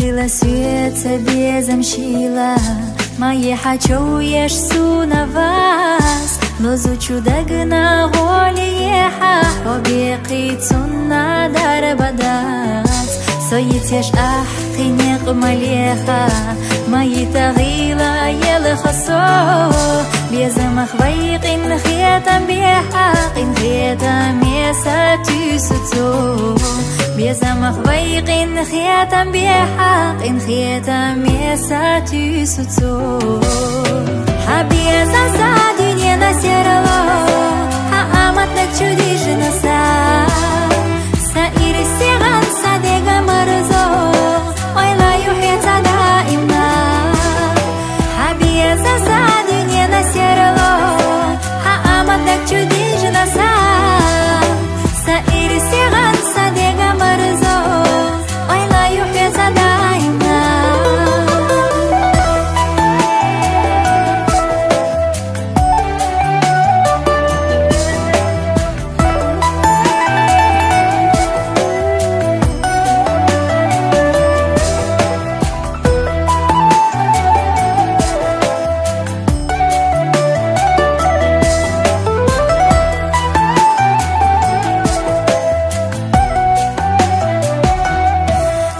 Открыла свет, безамщила, мои хачуешь суна вас. Лозу чудагна голиеха, обеқи цунна дарбадас. Соетеш ахтинеq малеха, мои тагила елхасо. Безамах вайqin хетам бехақин хетам месатюсуцо. Безамах вайqin хетам бехақин хетам месатюсуцо. Хабезам садюне на серло, хааматнак чудишна са. Саири сиган садега марзо, ойлаю хета даима. Хабезам садюне на серло, хааматнак чудишна са. Саири сиган садега марзо, ойлаю хета даима.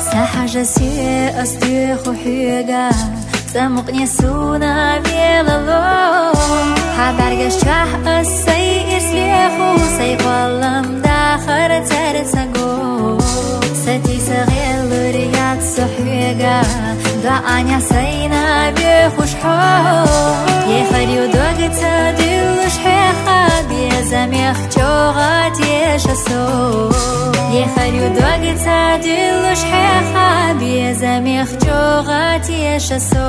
Сахажасе астеху хюга, самукне суна велало. Хабаргаш чах асай ислеху, сай qallam дахар царцаго. Сати сагелур як сухюга, да аня сайна бехушхо. Ехарю догца дилуш хеха, безамех чогат ешасо. Ехарю догца дилуш хеха, безамех чогат ешасо.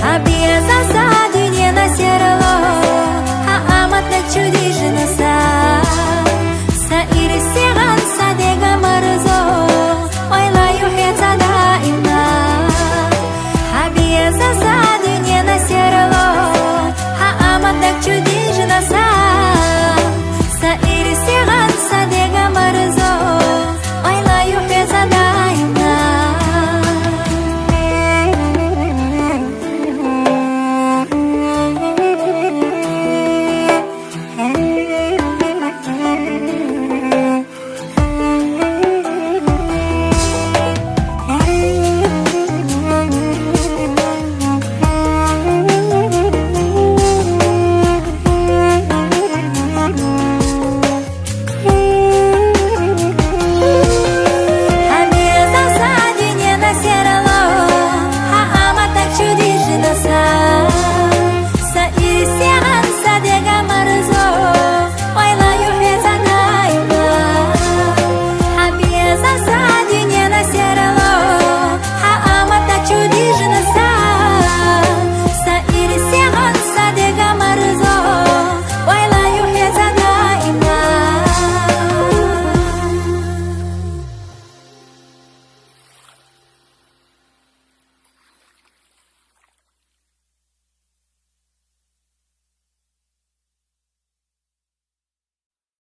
Хабезам садюне на серло, хааматнак чудишна са. Саири